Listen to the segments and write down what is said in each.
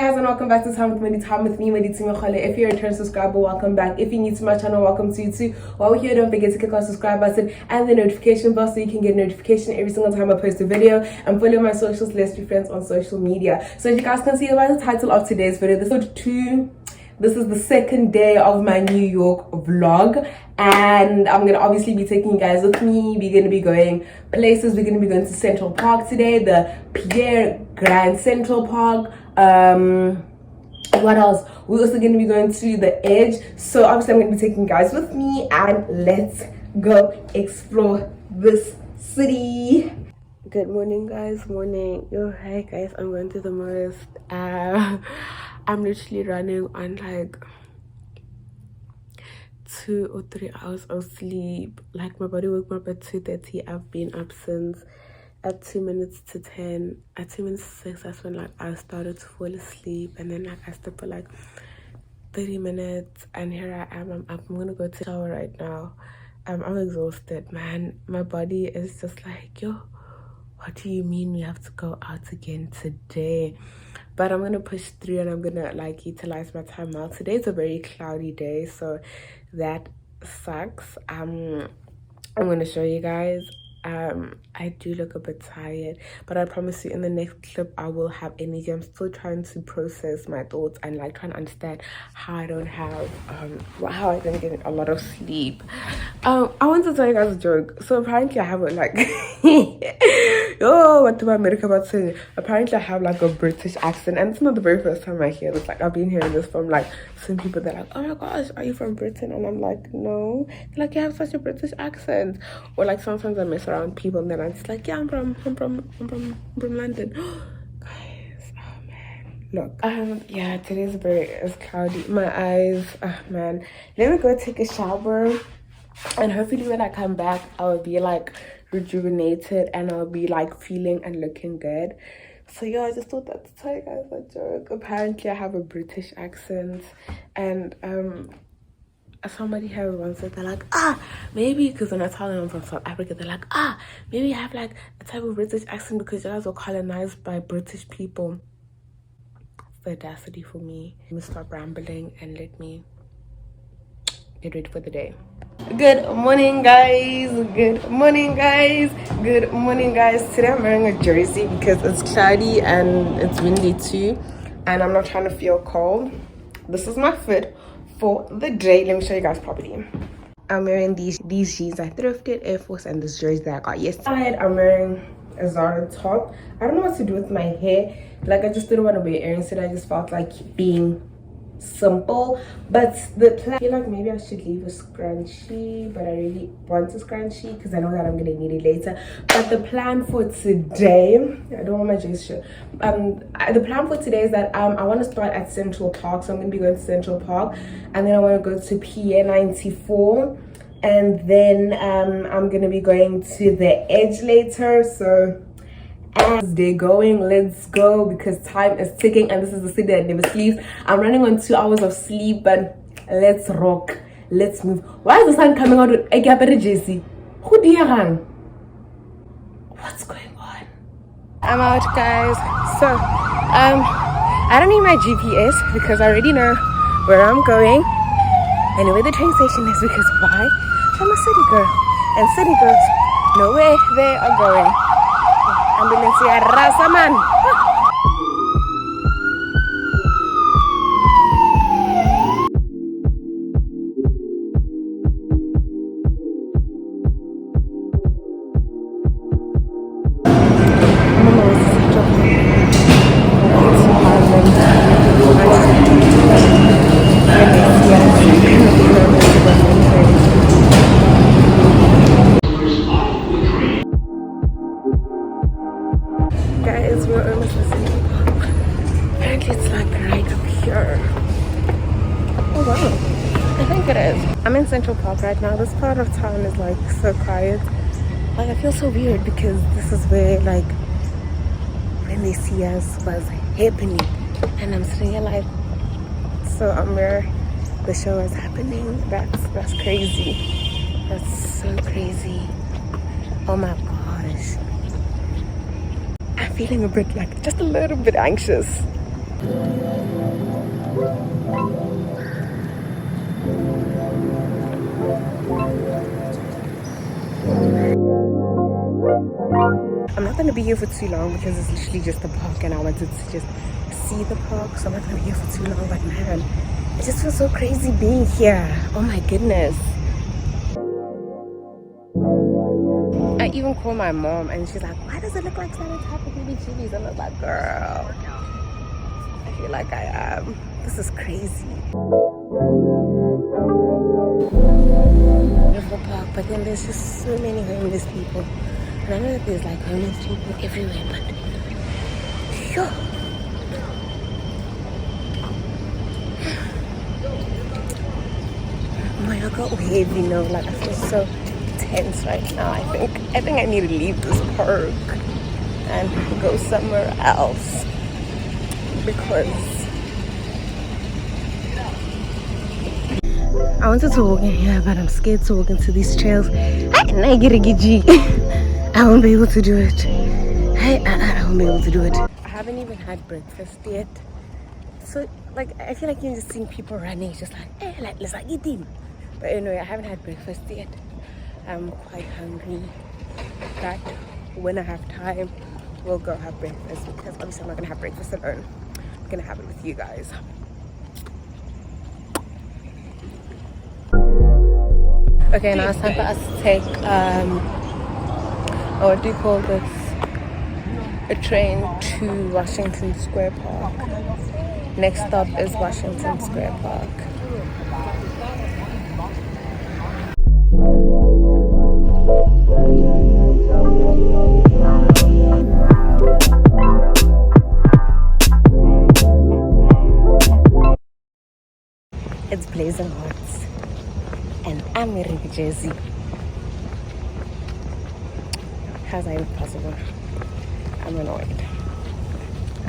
guys, and welcome back to Time with Medi. Time with me, Medi. If you're a return subscriber, welcome back. If you're new to my channel, welcome to you too. While we're here, don't forget to click on the subscribe button and the notification bell so you can get notification every single time I post a video, and follow my socials. Let's be friends on social media. So as you guys can see by the title of today's video, this is the second day of my New York vlog, and I'm gonna obviously be taking you guys with me. We're gonna be going places. We're gonna be going to Central Park today, the Pierre Grand Central Park. What else? We're also gonna be going to the Edge. So obviously I'm gonna be taking you guys with me, and let's go explore this city. Good morning, guys. Morning. Yo, hey guys, I'm going through the most I'm literally running on like 2 or 3 hours of sleep. Like, my body woke me up at 2:30. I've been up since at 2 minutes to 10. At 2 minutes to 6, that's when like I started to fall asleep, and then like I slept for like 30 minutes, and here I am. I'm up. I'm gonna go to the shower right now. I'm exhausted, man. My body is just like, yo, what do you mean we have to go out again today? But I'm gonna push through, and I'm gonna like utilize my time well. Today's a very cloudy day, so that sucks. I'm gonna show you guys. I do look a bit tired, but I promise you in the next clip I will have energy. I'm still trying to process my thoughts and like trying to understand how I don't get a lot of sleep. I want to tell you guys a joke. So apparently I have a like oh, what do I make about saying? Apparently I have like a British accent, and it's not the very first time I hear this. Like, I've been hearing this from like some people that are like, oh my gosh, are you from Britain? And I'm like, no. They're like, you have such a British accent. Or like sometimes I mess around people, and then I'm just like, yeah, I'm from London. Guys, oh man, look, yeah, today's it's cloudy. My eyes, oh man. Let me go take a shower, and hopefully when I come back I'll be like rejuvenated, and I'll be like feeling and looking good. So yeah, I just thought to tell you guys a joke. Apparently I have a British accent, and somebody has once said, they're like, maybe because when I tell them I'm from South Africa, they're like, maybe I have like a type of British accent because you guys were colonized by British people. It's the audacity for me. Let me stop rambling and let me get ready for the day. Good morning, guys. Good morning, guys. Good morning, guys. Today I'm wearing a jersey because it's cloudy and it's windy too, and I'm not trying to feel cold. This is my fit for the day. Let me show you guys properly. I'm wearing these jeans I thrifted, Air Force, and this jersey that I got yesterday. I'm wearing a Zara top. I don't know what to do with my hair. Like, I just didn't want to wear earrings today. I just felt like being simple. But the plan, I feel like maybe I should leave a scrunchie, but I really want a scrunchie because I know that I'm gonna need it later. But the plan for today, I don't want my gesture. The plan for today is that I want to start at Central Park, so I'm gonna be going to Central Park, and then I want to go to Pier 94, and then I'm gonna be going to the Edge later. So as they're going, let's go, because time is ticking, and this is the city that never sleeps. I'm running on 2 hours of sleep, but let's rock, let's move. Why is the sun coming out with a Gabber Jesse? Who do you run? What's going on? I'm out, guys. So I don't need my GPS because I already know where I'm going and where the train station is, because why? I'm a city girl, and city girls know where they are going. Ambulance ya rasa, man. Guys, we're almost at Central Park. Apparently it's like right up here. Oh wow, I think it is. I'm in Central Park right now. This part of town is like so quiet. Like, I feel so weird because this is where like when they see us was happening, and I'm sitting here like, so I'm where the show is happening. That's crazy. That's so crazy. Oh my gosh. I'm feeling a bit like just a little bit anxious. I'm not going to be here for too long because it's literally just the park and I wanted to just see the park, so I'm not going to be here for too long. But man, it just feels so crazy being here. Oh my goodness. I even called my mom and she's like, why does it look like Staton type of BBGBs? And I was like, girl, I feel like I am. This is crazy. Beautiful park, but then there's just so many homeless people. And I know that there's like homeless people everywhere, but sure. Oh my god, I got heavy now. Like I feel so tense right now. I think I need to leave this park and go somewhere else because I wanted to walk in here, but I'm scared to walk into these trails. I get a gidgy. I won't be able to do it. I won't be able to do it. I haven't even had breakfast yet. So, like, I feel like you're just seeing people running. It's just like, like, let's like eat them. But anyway, I haven't had breakfast yet. I'm quite hungry. But when I have time, we'll go have breakfast. Because obviously I'm not going to have breakfast alone. I'm going to have it with you guys. Okay, now it's time for us to take what do you call this, a train to Washington Square Park. Next stop is Washington Square Park. It's blazing hot and I'm wearing a jersey. How's that even possible? I'm annoyed. I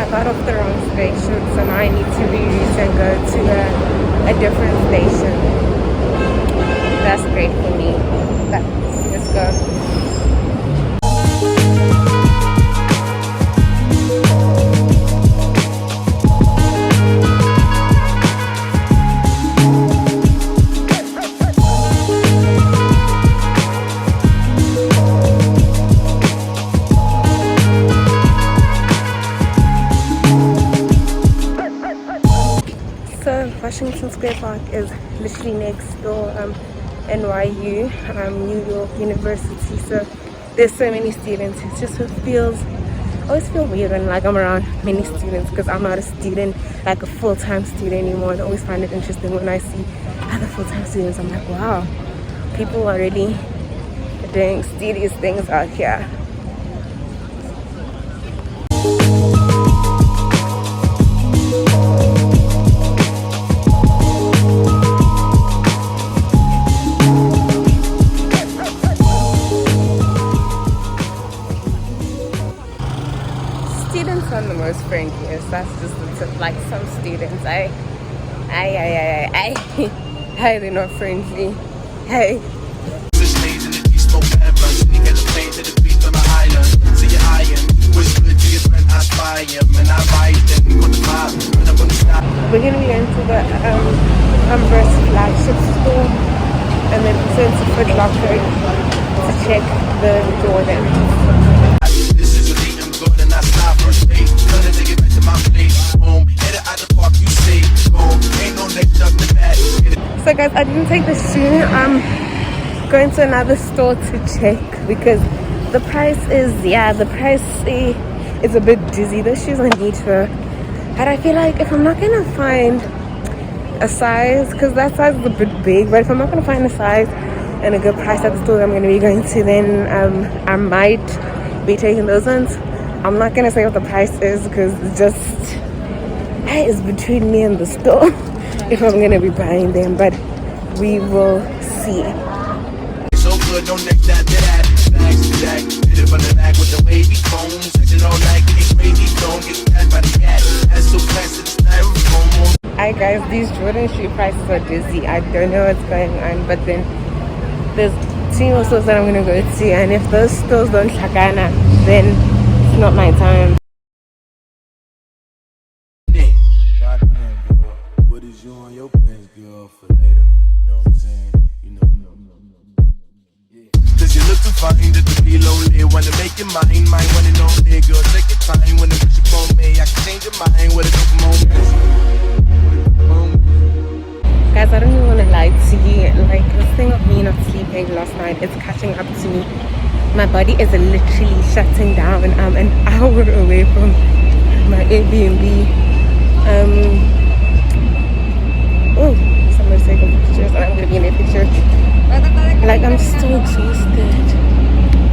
got off the wrong station, so now I need to reroute and go to a different station. That's great for me. But let's go. Washington Square Park is literally next door, NYU, New York University. So there's so many students. It just feels, I always feel weird when like I'm around many students because I'm not a student, like a full-time student anymore. I always find it interesting when I see other full-time students. I'm like, wow, people are really doing serious things out here. Students aren't the most friendliest. That's just the tip. Like some students, they're not friendly. Hey. We're gonna be going to the Vessle flagship store and then send to Foot Locker to check the Jordan. So guys, I didn't take the shoe. I'm going to another store to check because the price is, it's a bit dizzy. The shoes I need for, and I feel like if I'm not gonna find a size, because that size is a bit big, but if I'm not gonna find a size and a good price at the store I'm gonna be going to, then I might be taking those ones. I'm not gonna say what the price is because it's between me and the store if I'm gonna be buying them, but we will see. So good, don't neck that hit it from the back with the wavy phone, section all night, getting crazy, don't get that by the cat. That's so classic, styrofoam. I lie, guys, these Jordan shoe prices are dizzy. I don't know what's going on, but then there's two more stores that I'm gonna go to, and if those stores don't shakana, then it's not my time. What is you on your plans, girl, for later? You know what I'm saying? You know. Cause you look too fine just to be lonely. Wanna make your mind one and only. Girl, take your time when it push upon me. I can change your mind with a couple moments. Guys, I don't even want to lie to you. Like, this thing of me not sleeping last night, it's catching up to me. My body is literally shutting down. I'm an hour away from my Airbnb. Oh, somebody's taking pictures and I'm gonna be in a picture. Like, I'm so exhausted.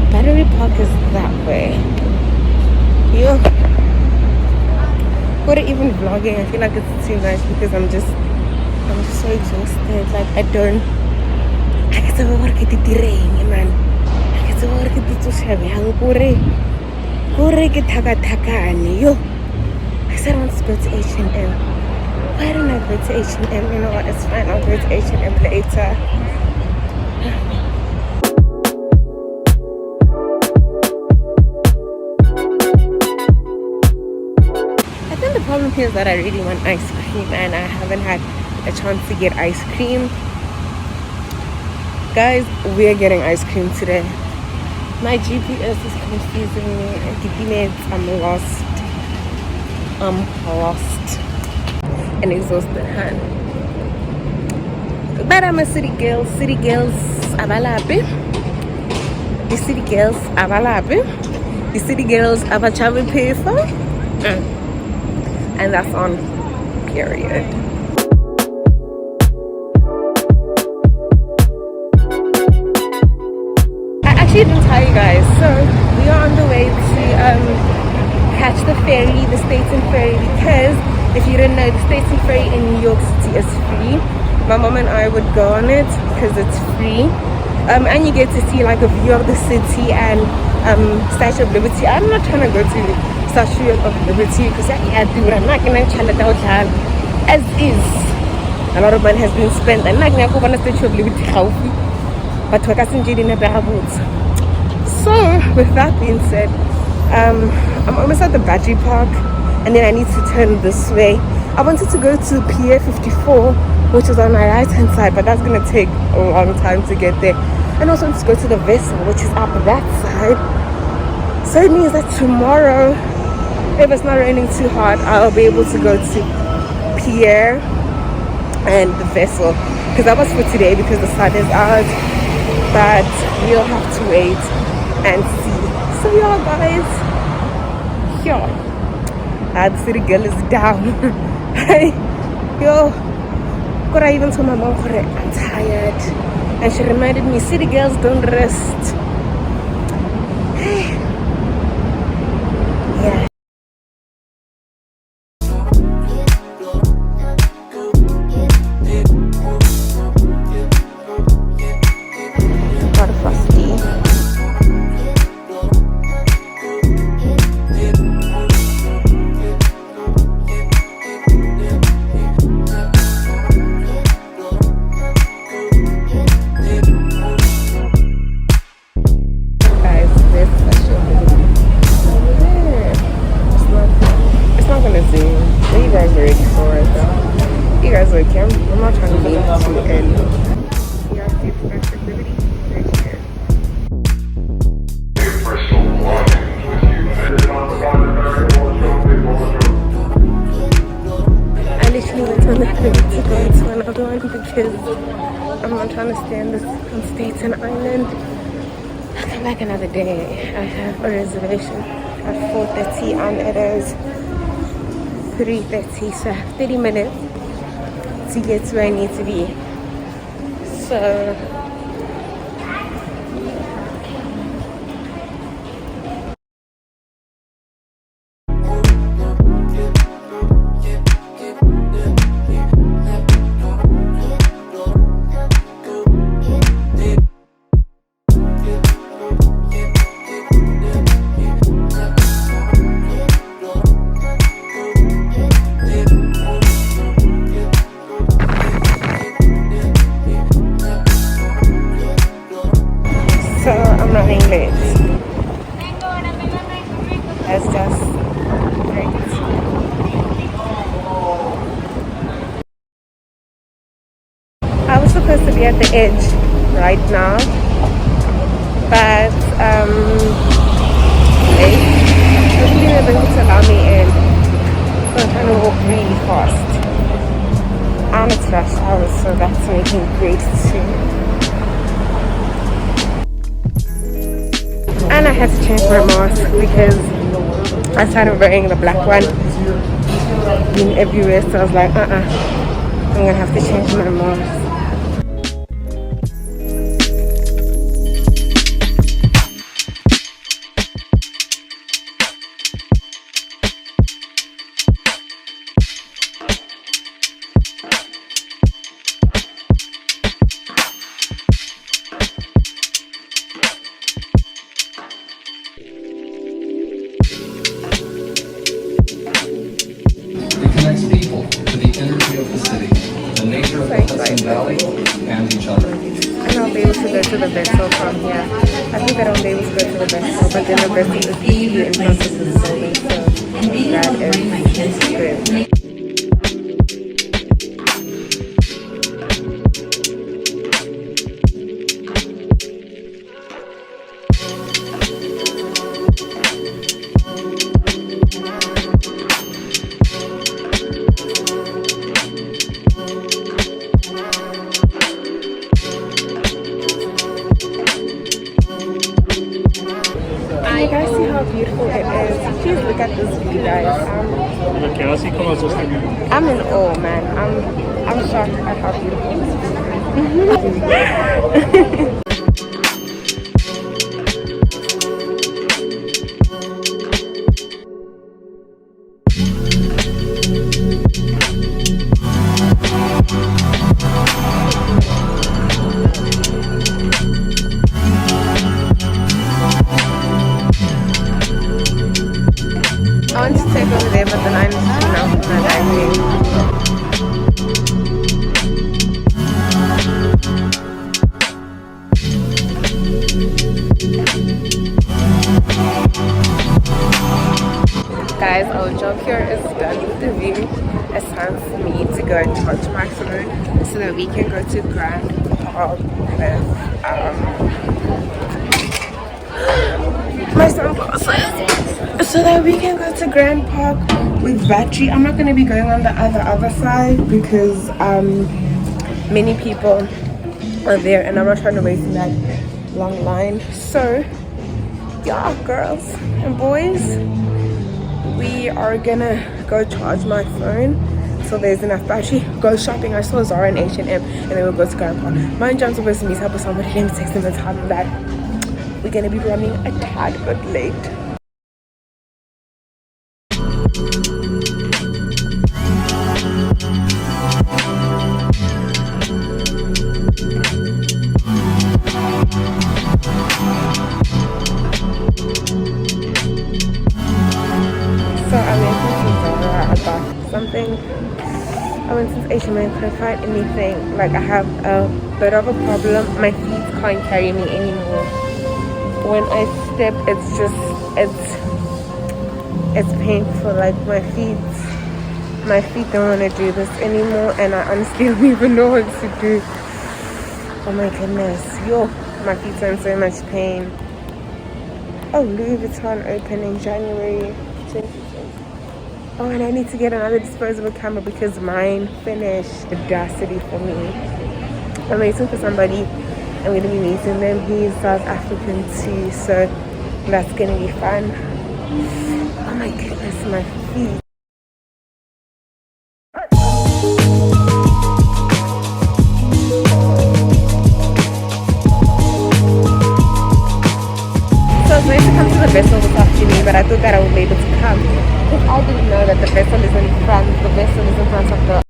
Battery Park is that way. Yo, what even vlogging? I feel like it's too much because I'm so exhausted. Like, I get to work at the train, man. I get to work at the Toshabi. Kore ke thaka yo. I said I want to go to H&M. Why don't I go to H&M? You know what, it's fine, I'll go to H&M later. I think the problem here is that I really want ice cream and I haven't had a chance to get ice cream. Guys, we're getting ice cream today. My GPS is confusing me. I'm lost. And exhausted, huh? But I'm a city girl. City girls, abalapi. The city girls, abalapi. The city girls, abachavi pesa. And that's on period. I actually didn't tell you guys. So we are on the way to catch the ferry, the Staton ferry, because if you didn't know, the Staton ferry in New York City is free. My mom and I would go on it because it's free, and you get to see like a view of the city and Statue of Liberty. I'm not trying to go to Statue of Liberty because I'm not gonna tell it out as is. A lot of money has been spent. I'm not gonna go on the Statue of Liberty, but so with that being said, I'm almost at the battery park and then I need to turn this way. I wanted to go to Pier 54, which is on my right hand side, but that's going to take a long time to get there. And also to go to the Vessle, which is up that side. So it means that tomorrow, if it's not raining too hard, I'll be able to go to Pier and the Vessle, because that was for today because the sun is out, but we'll have to wait and see. So yeah, guys, the city girl is down. Yo, could I even told my mom, I'm tired, and she reminded me, city girls don't rest. Yeah. On Staton Island. I'll come back another day. I have a reservation at 4:30 and it is 3:30, so I have 30 minutes to get to where I need to be. So supposed to be at the edge right now, but hopefully they're going to allow me in. So I'm trying to walk really fast. And it's rush hours, so that's making great too. And I had to change my mask because I started wearing the black one in everywhere, so I was like, I'm gonna have to change my mask. And each other. And I'll be able to go to the Vessle from here. I think I don't be able to go to the Vessle, but then the Vessle is easy in front of the building, so that is good. You guys see how beautiful it is? Please look at this view, guys. I'm in awe, man. I'm shocked at how beautiful this is. I want to take over there, but the line is too long for my diving. Guys, our job here is done with the view. It's time for me to go and charge my phone so that we can go to Grand Park with my sunglasses. So that we can go to Grand Park with battery. I'm not going to be going on the other side because many people are there and I'm not trying to wait in that long line. So yeah, girls and boys, we are gonna go charge my phone so there's enough battery, go shopping. I saw Zara and H&M and then we'll go to Grand Park. Mind you, I'm supposed to meet up with somebody. Let me text them and tell them that we're gonna be running a tad bit late. So I went to Zara, I got something. I went to H&M and couldn't find anything. Like, I have a bit of a problem. My feet can't carry me anymore. When I step, it's just, it's painful. Like, my feet don't want to do this anymore, and I honestly don't even know what to do. Oh my goodness, yo, my feet are in so much pain. Oh, Louis Vuitton opening January 2020. Oh, and I need to get another disposable camera because mine finished. Audacity for me. I'm waiting for somebody. I'm going to be meeting them. He's South African too, so that's going to be fun. Oh my goodness, my feet. So I was going to come to the Vessle this afternoon, but I thought that I would be able to come. Because I didn't know that the Vessle is in front. The Vessle is in front of the...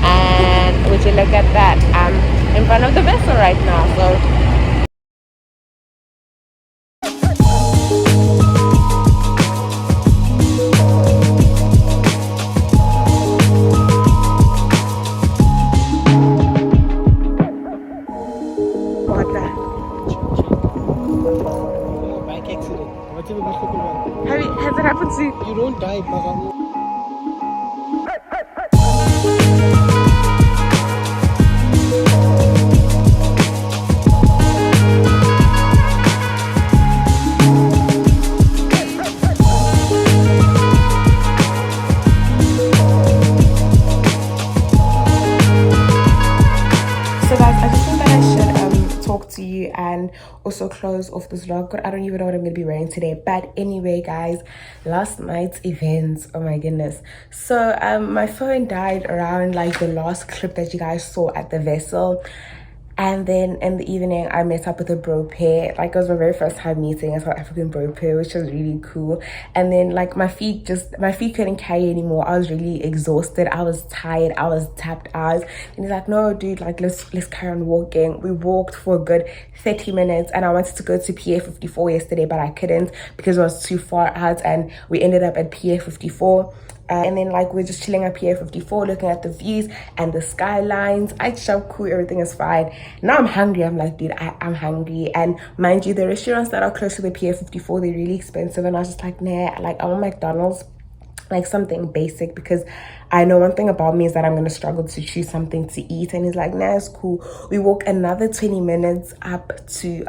And would you look at that? I'm in front of the Vessle right now, so... What the... Bike accident. Has it happened to you? You don't die, Bhagavan. you and also close off this vlog. God, I don't even know what I'm gonna be wearing today. But anyway, guys, last night's events, oh my goodness. So my phone died around like the last clip that you guys saw at the Vessle. And then in the evening, I met up with a bro pair. Like, it was my very first time meeting a South African bro pair, which was really cool. And then, like, my feet couldn't carry anymore. I was really exhausted. I was tired. I was tapped out. And he's like, no, dude, like, let's carry on walking. We walked for a good 30 minutes. And I wanted to go to PA 54 yesterday, but I couldn't because it was too far out. And we ended up at PA 54. And then like we're just chilling at PA 54 looking at the views and the skylines. I shop cool, everything is fine. Now I'm hungry. I'm like, dude, I'm hungry. And mind you, the restaurants that are close to the PA 54, they're really expensive. And I was just like, nah, like I want McDonald's, like something basic, because I know one thing about me is that I'm gonna struggle to choose something to eat. And he's like, nah, it's cool. We walk another 20 minutes up to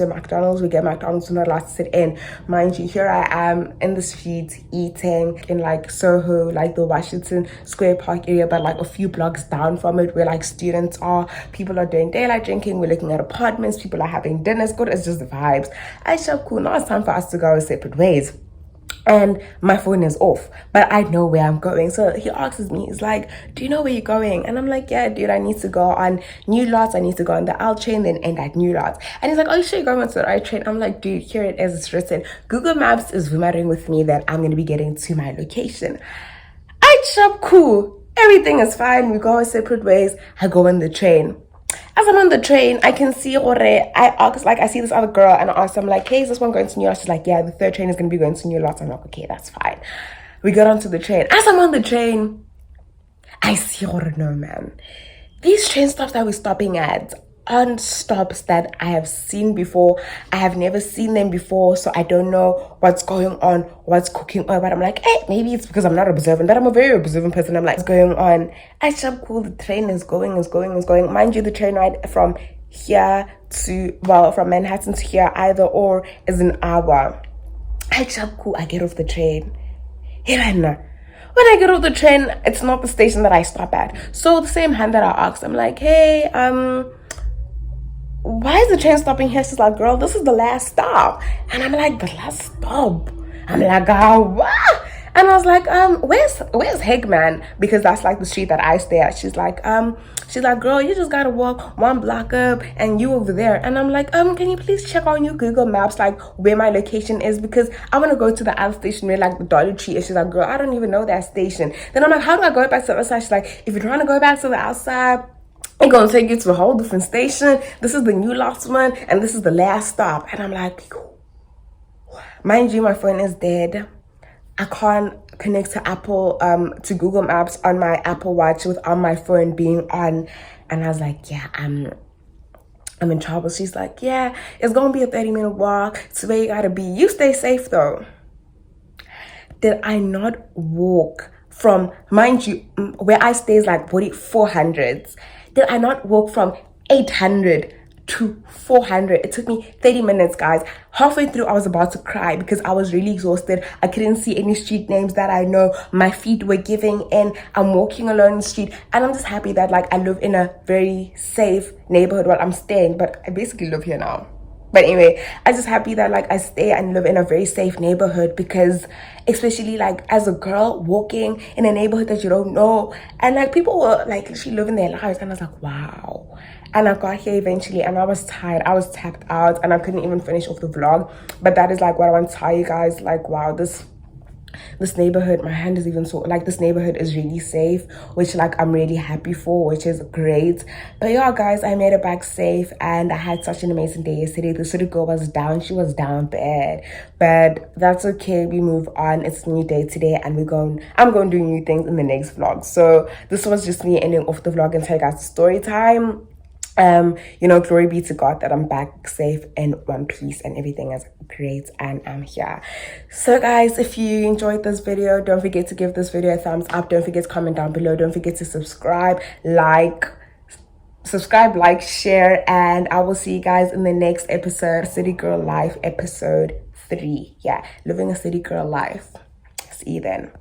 McDonald's. We get McDonald's, we're not allowed to sit in. Mind you, here I am in the street eating in like Soho, like the Washington Square Park area, but like a few blocks down from it where like students are, people are doing daylight drinking, we're looking at apartments, people are having dinners. Good, it's just the vibes. I shop cool. Now it's time for us to go our separate ways. And my phone is off, but I know where I'm going. So he asks me, he's like, do you know where you're going? And I'm like, yeah, dude, I need to go on New Lots. I need to go on the L train, then end at New Lots. And he's like, oh, you sure you're going on to the right train? I'm like, dude, here it is, it's written. Google Maps is rumoring with me that I'm going to be getting to my location. I shop cool. Everything is fine. We go our separate ways. I go on the train. As I'm on the train, I can see I see this other girl and I ask them like, hey, is this one going to New York? She's like, yeah, the third train is going to be going to New York. I'm like, okay, that's fine. We got onto the train. As I'm on the train, I see no, man. These train stops that we're stopping at aren't stops that I have seen before. I have never seen them before, so I don't know what's going on, what's cooking on. But I'm like, hey, maybe it's because I'm not observant, but I'm a very observant person. I'm like, what's going on? I shop cool. The train is going. Mind you, the train ride from here to, well, from Manhattan to here, either or, is an hour. I shop cool. I get off the train. When I get off the train, it's not the station that I stop at. So the same hand that I asked, I'm like, hey, why is the train stopping here? She's like, girl, this is the last stop. And I'm like, the last stop? I'm like, what? And I was like, where's Hegman? Because that's like the street that I stay at. She's like, girl, you just gotta walk one block up and you over there. And I'm like, can you please check on your Google Maps, like where my location is? Because I want to go to the other station where like the Dollar Tree is. She's like, girl, I don't even know that station. Then I'm like, how do I go back to the other side? She's like, if you're trying to go back to the outside, it's gonna take you to a whole different station. This is the New Lots one, and this is the last stop. And I'm like, mind you, my phone is dead. I can't connect to Apple, to Google Maps on my Apple Watch without my phone being on. And I was like, yeah, I'm in trouble. She's like, yeah, it's gonna be a 30-minute walk. It's where you gotta be. You stay safe though. Did I not walk from, mind you, where I stay is like 400s. Did I not walk from 800 to 400? It took me 30 minutes, guys. Halfway through, I was about to cry because I was really exhausted. I couldn't see any street names that I know. My feet were giving in. I'm walking alone in the street. And I'm just happy that like I live in a very safe neighborhood while I'm staying. But I basically live here now. But anyway, I'm just happy that like I stay and live in a very safe neighborhood, because especially like as a girl walking in a neighborhood that you don't know, and like people were like literally living their lives, and I was like, wow. And I got here eventually and I was tired, I was tapped out, and I couldn't even finish off the vlog. But that is like what I want to tell you guys, like, wow, this neighborhood, my hand is even so, like, this neighborhood is really safe, which like I'm really happy for, which is great. But yeah, guys, I made it back safe and I had such an amazing day yesterday. The city girl was down, she was down bad, but that's okay. We move on. It's a new day today, and I'm going to do new things in the next vlog. So this was just me ending off the vlog and tell you guys the story time. You know, glory be to God that I'm back safe in one piece and everything is great and I'm here. So guys, if you enjoyed this video, don't forget to give this video a thumbs up. Don't forget to comment down below. Don't forget to subscribe, like, share, and I will see you guys in the next episode, City Girl Life episode 3. Yeah, living a city girl life. See you then.